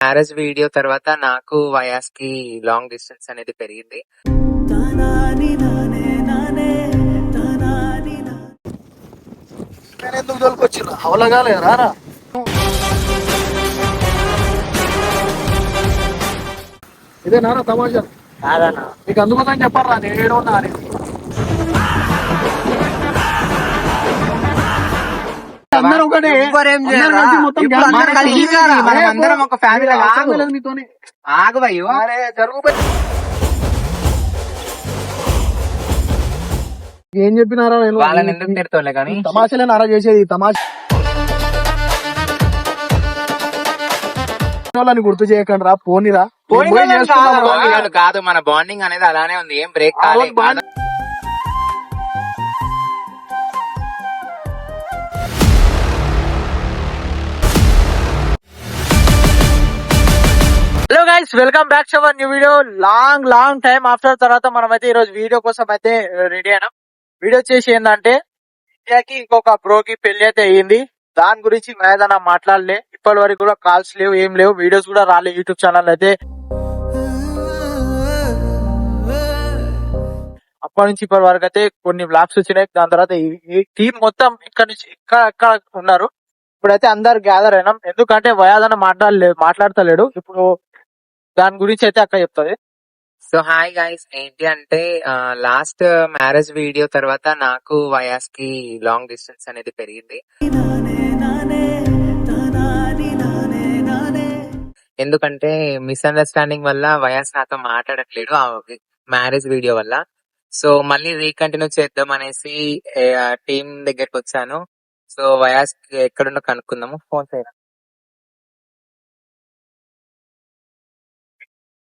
Marriage video తర్వాత నాకు వయాస్ కి లాంగ్ డిస్టెన్స్ అనేది పెరిగింది. ఎందుకు తోలుకొచ్చిన అవలగా లేరా ఇదే నారా తమాషా కాదన్నా నీకు అందుకోసం చెప్పారా నేను ఏడున్నా అని. అందరూ ఒకటే మొత్తం అందరం ఒక ఫ్యామిలీ మీతోని ఆగవయ్యో జరుగు ఏం చెప్పినారా వాళ్ళని ఎందుకు తిడతాలే కానీ తమాషలే నారా చేసేది తమాష వాళ్ళని గుర్తు చేయకండి రా పోనీరా కాదు మన బాండింగ్ అనేది అలానే ఉంది, ఏం బ్రేక్ కాలేదు. Hello guys, welcome back to our new video. Long time after తర్వాత మనం అయితే ఈ రోజు వీడియో కోసం అయితే రెడీ అయినాం. వీడియో చేసి ఏంటంటే ఇండియాకి ఇంకొక బ్రోకి పెళ్లి అయితే అయ్యింది. దాని గురించి ఏదైనా మాట్లాడలే, ఇప్పటి వరకు కూడా కాల్స్ లేవు, ఏం లేవు, వీడియోస్ కూడా రాలే. యూట్యూబ్ ఛానల్ అయితే అప్పటి నుంచి ఇప్పటి వరకు అయితే కొన్ని వ్లాగ్స్ వచ్చినాయి. దాని తర్వాత ఈ టీం మొత్తం ఇక్కడ నుంచి ఇక్కడ ఉన్నారు. ఇప్పుడైతే అందరు గ్యాదర్ అయినాం, ఎందుకంటే వయాదన మాట్లాడతలేడు. ఇప్పుడు దాని గురించి అయితే అక్క చెప్తుంది. సో హాయ్ గైస్, ఏంటి అంటే లాస్ట్ మ్యారేజ్ వీడియో తర్వాత నాకు వయాస్ కి లాంగ్ డిస్టెన్స్ అనేది పెరిగింది. ఎందుకంటే మిస్అండర్స్టాండింగ్ వల్ల వయాస్ నాతో మాట్లాడట్లేడు ఆ మ్యారేజ్ వీడియో వల్ల. సో మళ్ళీ రీకంటిన్యూ చేద్దాం అనేసి టీం దగ్గరికి వచ్చాను. సో వయాస్ ఎక్కడున్నా కనుక్కుందాము.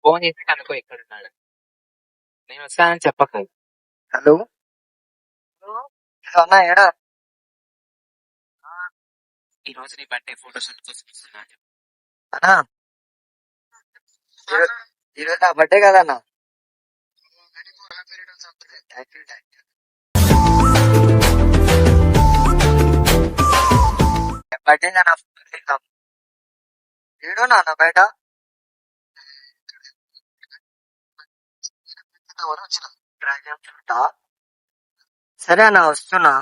ఫోన్ చేసి కనుక్కో ఎక్కడున్నాడు, నేను వస్తానని చెప్పకు. హలో అన్నా, ఏడా ఈ రోజు నీ బర్త్డే ఫోటోస్ అన్నా? ఈరోజు నా బర్త్డే కదన్నా. బర్త్డే ఏడో నాన్న బయట సరే అన్న, వస్తున్నా.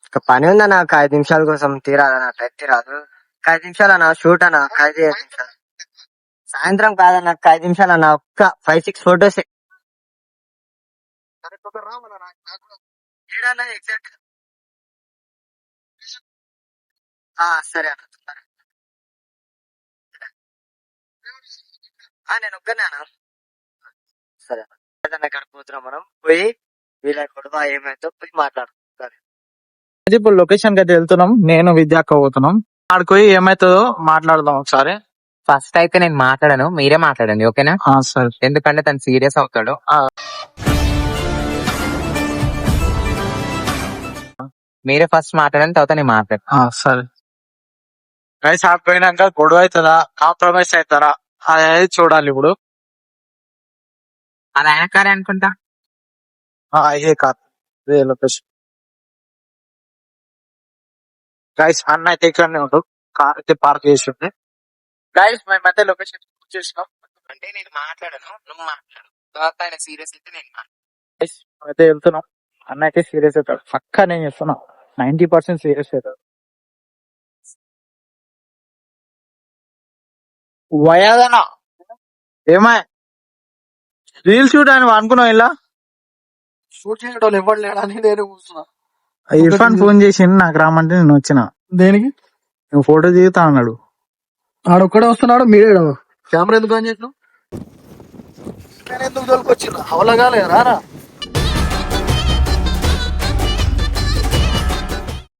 ఒక పని ఉందన్న, ఒక 5 నిమిషాల కోసం తీరాదన్న. టైం తీరాదు, ఒక 5 నిమిషాలు అన్న. షూట్ అన్న, ఒక 5 నిమిషాలు. సాయంత్రం కాదన్న, ఒక 5 నిమిషాలు అన్న. ఒక్క 5-6 ఫోటోస్ ఎగ్జాక్ట్. సరే అన్న, నేను ఒక్కనే అన్న. సరే అన్న, పోతున్నాం మనం. పోయి వీళ్ళ గొడవ ఏమైతే పోయి మాట్లాడుకుంటారు. ఇప్పుడు లొకేషన్ కి అయితే వెళ్తున్నాం, నేను విద్యాక్క పోతున్నాం. ఆడికి పోయి ఏమైతుందో మాట్లాడదాం ఒకసారి. ఫస్ట్ అయితే నేను మాట్లాడను, మీరే మాట్లాడండి, ఓకేనా? సరే. ఎందుకంటే తను సీరియస్ అవుతాడు. మీరే ఫస్ట్ మాట్లాడండి, తర్వాత నేను మాట్లాడు. సరే గైస్, ఆడిపోయినాక గొడవ అవుతుందా, కాంప్రమైజ్ అవుతారా అనేది చూడాలి. ఇప్పుడు అది ఆయన కారే అనుకుంటా. ఏ కార్ లొకేషన్. గైస్, అన్న అయితే ఇక్కడనే ఉంటాడు, కార్ అయితే పార్క్ చేసి ఉంది. గైస్, మేమైతే లొకేషన్ చూసినాం. అంటే నేను మాట్లాడను, నువ్వు మాట్లాడు. తర్వాత ఆయన సీరియస్ అయితే నేను గైస్, అయితే వెళ్తున్నాం. అన్న అయితే సీరియస్ అవుతాడు పక్కా, నేను చేస్తున్నా 90% సీరియస్ అవుతాడు. వయాదనా ఏమా రీల్ షూట్ అని అనుకున్నావు? ఇలా షూట్ చేయడం ఎవరు లేడని నేను కూర్చున్నా. ఇర్ఫాన్ ఫోన్ చేసి నాకు రామంటే నేను వచ్చిన. దేనికి? నువ్వు ఫోటో దిగుతా అన్నాడు. ఆడొక్కడే వస్తున్నాడు, మీరే కెమెరా ఎందుకు అని చేసినావు? నేను ఎందుకు తోలుకొచ్చిన అవలగా లేరా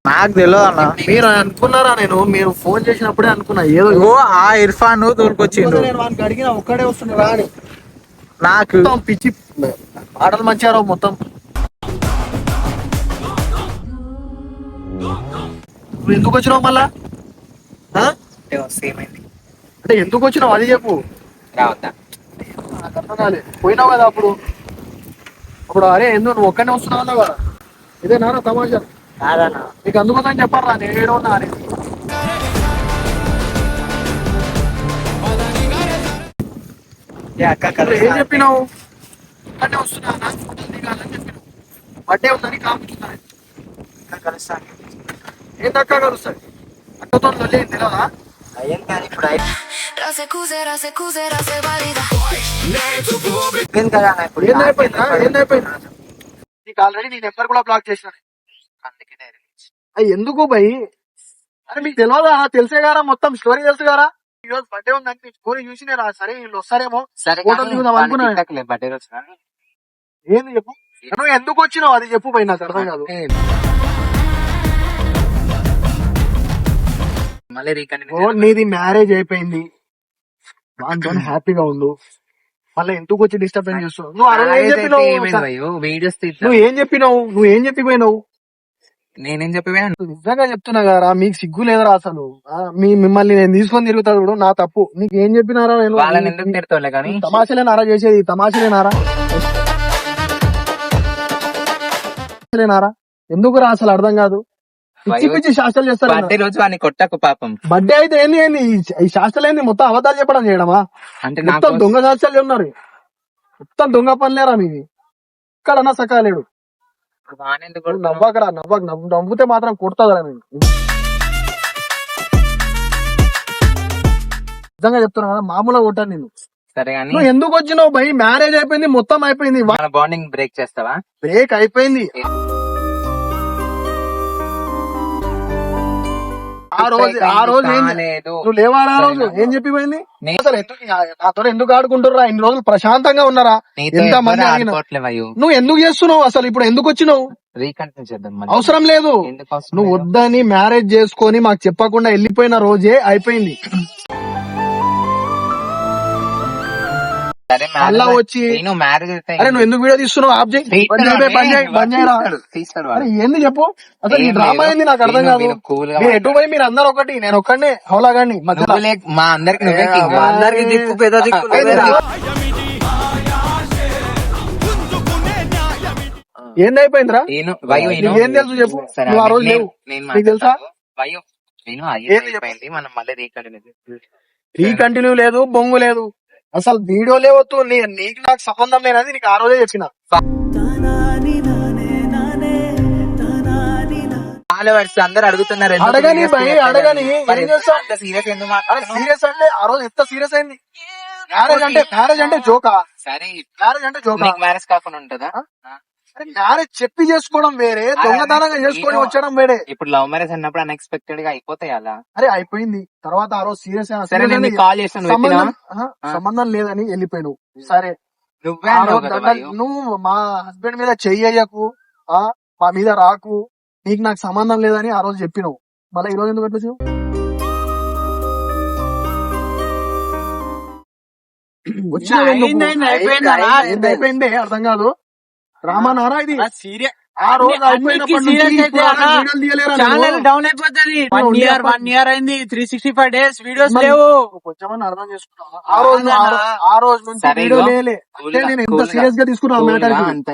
నాకు తెలియదు అన్న. మీరు అనుకున్నారా? మీరు ఫోన్ చేసినప్పుడే అనుకున్నా ఏదో ఆ ఇర్ఫాన్ తోలుకొచ్చిండు. నేను వానికి అడిగిన ఒక్కడే వస్తున్నారా అని. నాకు పిచ్చి ఆటలు మంచిగా రావు మొత్తం. నువ్వు ఎందుకు వచ్చినావు మళ్ళా? అంటే ఎందుకు వచ్చినావు అది చెప్పు. రావద్దా? నాకు అర్థం కాలే. పోయినావు కదా అప్పుడు. అరే ఎందుకు నువ్వు ఒక్కనే వస్తున్నావు అన్నావు కదా, ఇదే నారా తమాషా. నీకు అందుకోసం చెప్పారా నేను ఏడున్నా అని. ఇప్పుడు ఏం చెప్పినావు? అంటే వస్తున్నా నాకు ఫోటోలు దిగాలని చెప్పినావు. బర్త్డే ఉందని కాపుతున్నాను. ఏం తక్కువ కలుస్తుంది? అక్కతో తెలియదు తెలియదా? ఏందైపోయిందా? నీకు ఆల్రెడీ నీ నెంబర్ కూడా బ్లాక్ చేసిన. అయ్యి ఎందుకు భయ్? అరే మీకు తెలియదా? తెలిసే గారా, మొత్తం స్టోరీ తెలుసు గారా? ఈ రోజు బర్త్డే ఉందని నీ స్టోరీ చూసి నేను సరే వీళ్ళు వస్తారేమో ఫోటోలు దిగుదాం అనుకున్నా. బర్త్డే రోజు కానీ ఏంది చెప్పు? నువ్వు ఎందుకు వచ్చినావు అది చెప్పు భయ్, నాకు అర్థం కాదు. మళ్ళీ ఓ రీకంటిన్యూ నీది మ్యారేజ్ అయిపోయింది, దాంతో హ్యాపీగా ఉండు. మళ్ళీ ఎందుకు వచ్చి డిస్టర్బెన్స్ చేస్తావు? నువ్వు ఆ రోజు ఏం చెప్పినావు? వీడియోస్ నువ్వు ఏం చెప్పినావు? నువ్వు ఏం చెప్పిపోయినావు? నేనేం చెప్పిపోయాను? నిజంగా చెప్తున్నా కదా, మీకు సిగ్గు లేదరా అసలు? మిమ్మల్ని నేను తీసుకొని తిరుగుతాడు కూడా నా తప్పు. నీకు ఏం చెప్పినారా? నేను వాళ్ళని ఎందుకు తిడతావులే కానీ తమాషలేనారా చేసేది? తమాషలేనారా? ఎందుకు రా అసలు అర్థం కాదు. పిచ్చి పిచ్చి శాస్త్రాలు చేస్తారు. బర్త్డే రోజు వాడిని కొట్టకు పాపం. బర్త్డే అయితే ఏంది ఏంది ఈ శాస్త్రాలు ఏంది? మొత్తం అబద్ధాలు చెప్పడం చేయడమా? అంటే మొత్తం నాకు దొంగ శాస్త్రాలు ఉన్నారు. మొత్తం దొంగ పనిలేరా మీది? ఇక్కడన్నా సకాలేడు. వాడిని ఎందుకు నువ్వు కొడతావు? నవ్వకరా, నవ్వుతే మాత్రం కొడతాదరా నేను. నిజంగా చెప్తున్నా కదా, మామూలుగా కొట్టాను నేను. సరే కానీ నువ్వు ఎందుకు వచ్చినావు భయ్? మ్యారేజ్ అయిపోయింది, మొత్తం అయిపోయింది, మన బాండింగ్ బ్రేక్ చేస్తావా? బ్రేక్ అయిపోయింది. ఆ రోజు కాలేదు. నువ్వు లేవారా? ఆ రోజు ఏం చెప్పిపోయింది? నేను- అసలు నాతో ఎందుకు ఆడుకుంటుర్రా? ఇన్ని రోజులు ప్రశాంతంగా ఉన్నారా? నీతో ఎంత ఎవ్వరు మంది అడిగినా ఆడుకోవట్లేవు అయ్యో. నువ్వు ఎందుకు చేస్తున్నావు? అసలు ఇప్పుడు ఎందుకు వచ్చినావు? రీకంటిన్యూ చేద్దాం మళ్ళీ. అవసరం లేదు. ఎందుకు అవసరం నువ్వు లేదు? వద్దని మ్యారేజ్ చేసుకొని మాకు చెప్పకుండా వెళ్ళిపోయిన రోజే అయిపోయింది. సరే మళ్ళా వచ్చి నేను మ్యారేజ్ అయితే అరే నువ్వు ఎందుకు వీడియో తీస్తున్నావు? ఆబ్జెక్ట్ బంద్ చేయరా? తీస్తాడు అరే ఏంది చెప్పు? అసలు ఈ ఏం డ్రామా లేదు. ఏంది? నాకు అర్థం కాదు. వీళ్ళు cool గా మీరు ఎటు పోయి మీరు అందరు ఒకటి, నేను ఒక్కడే హౌలాగాన్ని మధ్యలో. మా అందరికి నువ్వే king. మా అందరికి దిక్కు పెద్ద దిక్కు ఏందైపోయిందిరా? నీకు ఏం తెలుసు చెప్పు? నువ్వు ఆ రోజు లేవు. నీకు తెలుసా? ఏంది చెప్పు? అయిపోయింది మనం మళ్ళీ రీకంటిన్యూ. ఈ కంటిన్యూ లేదు, బొంగు లేదు, అసలు వీడియో లేవద్దు. నీకు నాకు సంబంధం లేనది నీకు ఆ రోజే చెప్పిన. ఫాలోవర్స్ అందరు అడుగుతున్నారు అడగని భయ్, అడగని. ఏం చేస్తావు? సీరియస్ ఎందుకు అరే మాట్లాడుతున్నావు? సీరియస్ అంటే ఆ రోజు ఎంత సీరియస్ అయింది? మ్యారేజ్ అంటే జోకా? సరే మ్యారేజ్ అంటే జోకా? నీకు మ్యారేజ్ కాకుండా ఉంటుందా? అరే మ్యారేజ్ చెప్పి చేసుకోవడం వేరే, దొంగతనంగా చేసుకొని వచ్చడం వేరే. ఇప్పుడు లవ్ మ్యారేజ్ అన్నప్పుడు అన్ఎక్స్పెక్టెడ్ గా అయిపోతాయి అలా. అరే అయిపోయింది, తర్వాత ఆ రోజు సీరియస్ సరే నేను కాల్ చేస్తాను. సంబంధం లేదని వెళ్ళిపోయావు. సరే నువ్వే ఆ అన్నావు రోజు కదా దండలు, భయ్యో. నువ్వు మా హస్బెండ్ మీద చెయ్యకు, మా మీద రాకు, నీకు నాకు సంబంధం లేదని ఆ రోజు చెప్పినావు. మళ్ళీ ఈ రోజు ఎందుకు అట్లా చేయవు? వచ్చినావు ఎందుకు? అయిపోయింది అర్థం కాదు. రామానారా ఇది? ఆ రోజు అయిపోయినప్పటి నుంచి ఇప్పుడు ఆ వీడియోలు తీయలేరా ఛానల్ నువ్వు? డౌన్ అయిపోతుంది. ఉండి వన్ ఇయర్ అయింది, 365 days వీడియోస్ మరి లేవు. కొంచెమన్నా అర్థం చేసుకున్నావా? ఆ రోజు నుంచి సరే వీడియో ఇగో. లేలే. అంటే నేను ఎంత Cool గా. సీరియస్ గా తీసుకున్నా Cool మ్యాటర్ గా కి. అంత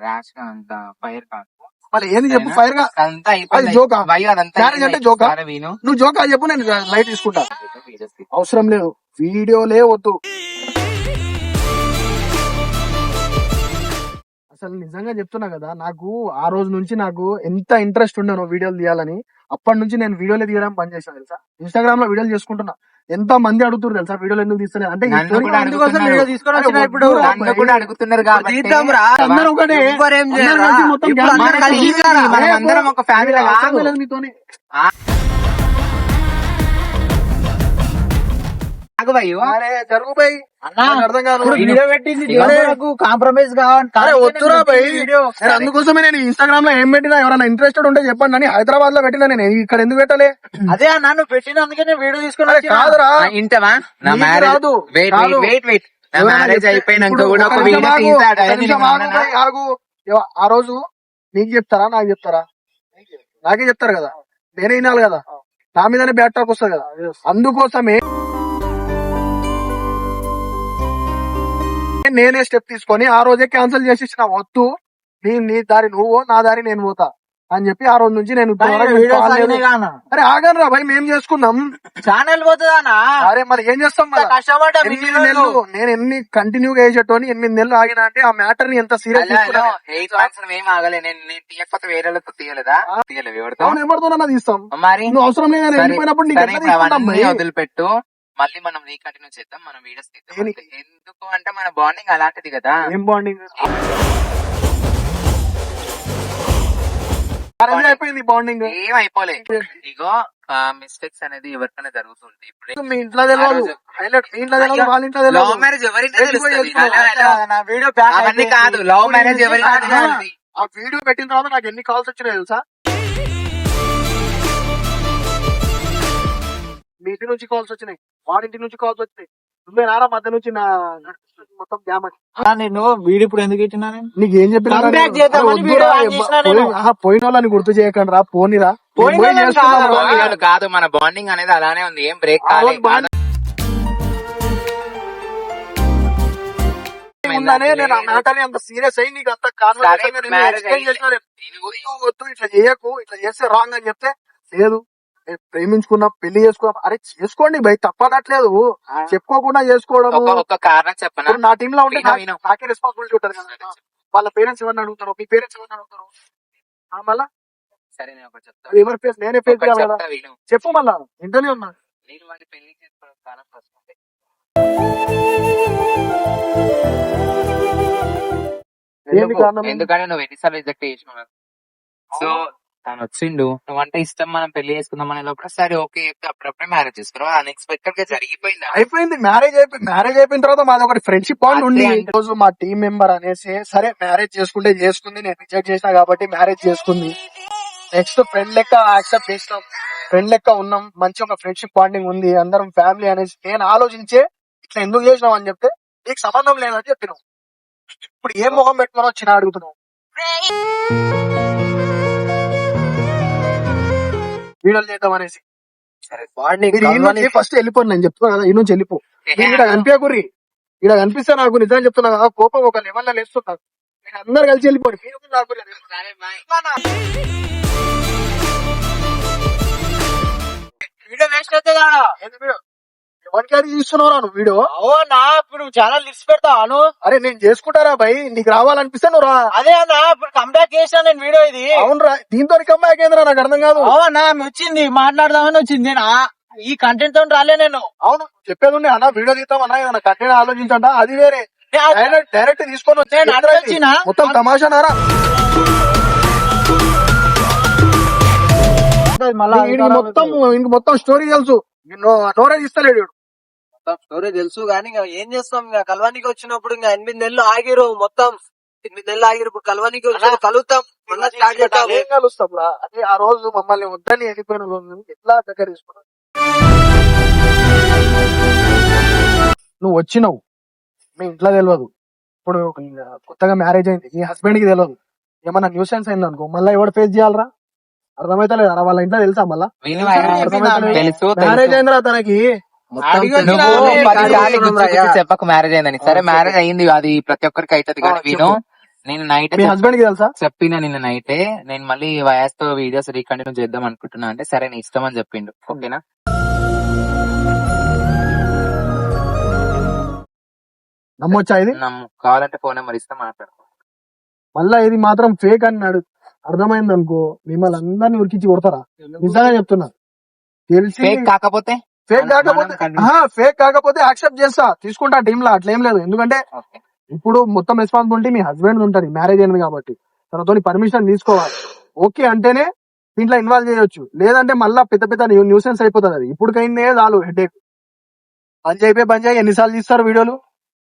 ర్యాష్ గా అంత ఫైర్ కాదు. మరి ఏంది చెప్పు? ఫైర్ గా అంతా అయిపోయింది. అది జోకా? భయ్యో అదంతా మ్యారేజ్ అంటే జోకా? సరే విను. నువ్వు జోకా చెప్పు, నేను లైట్ తీసుకుంటా. అవసరం లేదు, వీడియోలే వద్దు. అసలు నిజంగా చెప్తున్నా కదా, నాకు ఆ రోజు నుంచి నాకు ఎంత ఇంట్రెస్ట్ ఉండేనో వీడియోలు తీయాలని. అప్పటి నుంచి నేను వీడియోలు తీయడం బంద్ చేశాను తెలుసా. ఇన్స్టాగ్రామ్ లో వీడియోలు చేసుకుంటున్నా. ఎంత మంది అడుగుతున్నారు తెలుసా వీడియోలు ఎందుకు తీస్తలేదు అంటే, ఈ నన్ను story కూడా అందుకోసం అడుగుతున్నారు. వీడియో తీసుకొని వచ్చిన ఇప్పుడు. నన్ను కూడా అడుగుతున్నారు కాబట్టి తీద్దాం రా. అందరూ ఒకటే. ఎవ్వరేం అందరూ చేయరా? కలిసి మొత్తం ఇప్పుడు gang అందరూ కలిసి కలిసి రా. మనం అందరం ఒక ఫ్యామిలీ అవసరం లేదు మీతోని. భయ్యో. అరే జరుగు భయ్, నాకు అర్థం కాదు. వీడియో పెట్టింది అరే, కాంప్రమైజ్ అరే వద్దురా భయ్. నేను అందుకోసమే నేను ఇన్స్టాగ్రామ్ లో ఏం పెట్టినా, ఎవరైనా ఇంట్రెస్టెడ్ ఉంటే చెప్పండి అని హైదరాబాద్ లో పెట్టినా. నేను ఇక్కడ ఎందుకు పెట్టలే? అదే అన్నా, నువ్వు పెట్టినందుకే నేను వీడియో తీసుకుని అరే వచ్చిన. కాదురా, ఇంటవా నా నీకు మ్యారేజ్ రాదు. వెయిట్ కాదు. వెయిట్ నా ఎవరైనా మ్యారేజ్ చెప్తే- అయిపోయినాక ఇప్పుడు కూడా ఒక ఒక వీడియో నిమిషం ఆగు, తీస్తాడు. ఒక నిమిషం ఆగు భయ్, ఆగు. ఆ రోజు నీకు చెప్తారా నాకు చెప్తారా? నాకే చెప్తారు కదా, నేనే వినాలి కదా, నా మీదనే బ్యాట్ టాక్ వస్తుంది కదా. అందుకోసమే నేనే స్టెప్ తీసుకొని ఆ రోజే క్యాన్సిల్ చేసి ఇచ్చిన. వద్దు, నీ దారి నువ్వు, నా దారి నేను పోతా. అని చెప్పి ఆ రోజు నుంచి నేను ఇప్పుడు వరకు వీడియోస్ call లేదు. అయినాయి కానా అరే ఆగను రా భయ్, మేము చేసుకున్నాం. ఛానల్ పోతుందానా అరే మరి ఏం చేస్తాం మళ్ళా? కష్టపడ్డా 8 నెలలు నేను ఎన్ని కంటిన్యూగా వేసేటోని 8 నెలలు ఆగినా అంటే ఆ మ్యాటర్ ని ఎంత సీరియస్ తీసుకున్నాను. 8 months ఏం ఆగలే, నేను తీయకపోతే వేరే వాళ్ళతో తీయలేదా? తీయలేదు ఎవరితో ఎవరితోనన్నా తీస్తాం. మరి. నువ్వు అవసరం లేదు సరే, వెళ్ళిపోయినప్పుడు నీకు సరే, ఎట్లా ఇప్పుడు తీసుకుంటాం అవన్నీ భయ్? వదిలిపెట్టు, మళ్ళీ మనం రీకంటిన్యూ చేద్దాం, మనం వీడియోస్ తీద్దాం. దేనికి? ఎందుకు అంటే మన బాండింగ్ అలాంటిది కదా. ఏం బాండింగ్ అయిపోయింది బాండింగ్. ఏం అయిపోలే. ఇగో మిస్టేక్స్ అనేది ఎవరికైనా జరుగుతుంది. ఇప్పుడు మీ ఇంట్లో తెలియదు, హైలైట్ మీ ఇంట్లో తెలియదు, వాళ్ళ ఇంట్లో లవ్ తెలియదు. మ్యారేజ్ ఎవరింట్లో ఎందుకు తెలుస్తుంది? చేసుకున్నావు? Hello, hello. నా వీడియో బ్యాక్ అవన్నీ కాదు, లవ్ మ్యారేజ్ ఎవరింట్లో తెలుస్తుంది? ఆ వీడియో పెట్టిన తర్వాత నాకు ఎన్ని కాల్స్ వచ్చినాయి తెలుసా? మీ ఇంటి నుంచి కాల్స్ వచ్చినాయి, వాడింటి నుంచి కాల్స్ వచ్చినాయి. నువ్వే నారా మధ్య నుంచి నా మొత్తం డ్యామేజ్. నేను వీడియో ఇప్పుడు ఎందుకు ఇచ్చినా నేను నీకు ఏం చెప్పినా Comeback చేద్దామని video on చేసినా నేను. పోయిన వాళ్ళని గుర్తు చేయకండి రా, పోనీరా. పోయిన పోయి వాళ్ళని చేసుకుందాం కాదు. రా. వీడియోలు కాదు, మన బాండింగ్ అనేది అలానే ఉంది, ఏం బ్రేక్ ఆ కాలేదు. రోజు బాండింగ్ ఉందనే నేను ఆ మ్యాటర్ అంత సీరియస్ అయ్యి నీకు అంత కాన్వర్సేషన్ సరే, marriage అయింది. వద్దు ఇట్లా చేయకు, ఇట్లా చేస్తే రాంగ్ అని చెప్తే లేదు నేను ప్రేమించుకున్నాం, పెళ్లి చేసుకున్నాం. అరే చేసుకోండి భయ్, తప్పదట్లేదు. చెప్పుకోకుండా చేసుకోవడము. ఒక కారణం చెప్పనా? ఇప్పుడు నా టీమ్ లో ఉంటే విను. నాకే రెస్పాన్సిబిలిటీ ఉంటుంది కదా. వాళ్ళ పేరెంట్స్ ఎవరిని అడుగుతారు, మీ పేరెంట్స్ ఎవరిని అడుగుతారు? మళ్ళా సరే, నేను ఒకటి చెప్తా. ఎవరి ఫేస్ నేనే ఫేస్ ఒకటి చేయాలి కదా. చెప్తా, విను. చెప్పు మళ్ళా, ఇంటనే ఉన్నా. నేను వాడి పెళ్లి చేసుకోవడం కారణం ఫస్ట్ ఉంది. ఏంది కారణం? ఎందుకంటే నువ్వు ఎన్నిసార్లు రిజెక్ట్ చేసినావు. సో తను వచ్చిండు, నువ్వంటే ఇష్టం, మనం పెళ్లి చేసుకుందాం అనే లోపల సరే ఓకే చెప్తే అప్పుడప్పుడే మ్యారేజ్ చేసుకున్నావు. అన్ఎక్స్పెక్టెడ్ గా జరిగిపోయింది. అయిపోయింది మ్యారేజ్ అయిపోయిన తర్వాత మాది ఒకటి ఫ్రెండ్షిప్ బాండ్ అదే ఉంది. అంటే- ఈ రోజు మా టీం మెంబర్ అనేసి సరే మ్యారేజ్ చేసుకుంటే చేసుకుంది, నేను రిజెక్ట్ చేసినా కాబట్టి మ్యారేజ్ చేసుకుంది. నెక్స్ట్ ఫ్రెండ్ లెక్క యాక్సెప్ట్ చేసినాం, ఫ్రెండ్ లెక్క ఉన్నాం, మంచి ఒక ఫ్రెండ్షిప్ బాండింగ్ ఉంది, అందరం ఫ్యామిలీ అనేసి నేను ఆలోచించే ఇట్లా ఎందుకు చేసినాం అని చెప్తే నీకు సంబంధం లేదని చెప్పినావు. ఇప్పుడు ఏం మొహం పెట్టుకుని వచ్చిన అడుగుతున్నావు? వీడియోలు చేద్దాం అనేసి సరే, ఫస్ట్ వెళ్ళిపోను నేను చెప్తున్నా కదా, ఈ నుంచి వెళ్ళిపో. నేను ఇక్కడ కనిపించకుర్రి, ఇక్కడ కనిపిస్తే నాకు నిజం చెప్తున్నా కదా, కోపం ఒక లెవెల్ లో లేస్తున్నారు. మీరు అందరు కలిసి వెళ్ళిపోండి. మీరు కూడా నాకు లేదు. సరే, bye. వీడియో వేస్ట్ అవుతుంది ఆడ. ఏంది వీడియో? ఎవరికి అది చూస్తున్నావురా నువ్వు వీడియో? అవునా ఇప్పుడు ఛానల్ లిస్ట్ పెడతాను. అరే నేను చేసుకుంటారా భయ్, నీకు రావాలనిపిస్తే నువ్వు రా. అదే అన్న ఇప్పుడు కంబ్యాక్ చేసిన నేను వీడియో ఇది. అవునరా, దీంతో కంబ్యాక్ ఏందిరా నాకు అర్థం కాదు. అవునా వచ్చింది మాట్లాడదామని వచ్చింది. నేను ఈ కంటెంట్ తో రాలే నేను. అవును చెప్పేది ఉండే అన్న, వీడియో తీస్తాం అన్న, ఏమన్నా కంటెంట్ ఆలోచించంట, అది వేరే. డైరెక్ట్ తీసుకొని వచ్చి నేను అటు వచ్చినా? మొత్తం తమాషానారా. మళ్ళా ఇంక మొత్తం స్టోరీ తెలుసు, నోరే తీస్తలేడు వీడు. స్టోరీ తెలుసు కానీ ఇంకా ఏం చేస్తాం. ఇంకా కలవానికి వచ్చినప్పుడు ఇంకా 8 నెలలు ఆగిరు, మొత్తం 8 నెలలు ఆగిరు. ఇప్పుడు కలవానికి వచ్చిన కలుగుతాం, మళ్ళీ స్టార్ట్ చేద్దాం. ఏం కలుస్తాం రా? అదే ఆ రోజు మమ్మల్ని వద్దని వెళ్ళిపోయిన రోజు ఎట్లా దగ్గర తీసుకున్నావు? నువ్వు వచ్చినావు, మీ ఇంట్లో తెలియదు. ఇప్పుడు కొత్తగా మ్యారేజ్ అయింది, మీ హస్బెండ్ కి తెలియదు. ఏమన్నా న్యూసెన్స్ అయింది అనుకో, మళ్ళీ ఎవరు ఫేస్ చేయాలరా? అర్థమైతే లేదా? వాళ్ళ ఇంట్లో తెలుసా మళ్ళా? తెలుసు, మ్యారేజ్ అయిందిరా తనకి. నువ్వు 10 సార్లు గుచ్చి గుచ్చి చెప్పకు మ్యారేజ్ అయిందని. సరే మ్యారేజ్ అయింది, అది ప్రతి ఒక్కరికి అవుతుంది. కానీ విను, నేను నైట్ మీ హస్బెండ్ కి తెలుసా? చెప్పిన నిన్న నైటే నేను మళ్ళీ వయాస్ తో వీడియోస్ రీకంటిన్యూ చేద్దాం అనుకుంటున్నా అంటే సరే నీ ఇష్టం అని చెప్పిండు. ఓకేనా? నమ్మొచ్చా ఇది? నమ్ము, కావాలంటే ఫోన్ నెంబర్ ఇస్తే మాట్లాడుకో. మళ్ళా ఇది మాత్రం ఫేక్ అన్నాడు, అర్థమైంది అనుకో, మిమ్మల్ని అందరినీ ఉరికించి కొడతారా? నిజంగా చెప్తున్నా. తెలిసి ఫేక్ కాకపోతే ఫేక్ కాకపోతే ఫేక్ కాకపోతే యాక్సెప్ట్ చేస్తా, తీసుకుంటా టీమ్ లో, అట్లేం లేదు. ఎందుకంటే ఓకే. ఇప్పుడు మొత్తం రెస్పాన్సిబిలిటీ మీ హస్బెండ్ ఉంటది, మ్యారేజ్ అయింది కాబట్టి తనతో పర్మిషన్ తీసుకోవాలి. ఓకే అంటేనే దీంట్లో ఇన్వాల్వ్ చేయొచ్చు, లేదంటే మళ్ళా పెద్ద పెద్ద న్యూసెన్స్ అయిపోతుంది. అది ఇప్పటికైందే చాలు హెడేక్. బంద్ చేయి ఎన్నిసార్లు తీస్తారు వీడియోలు?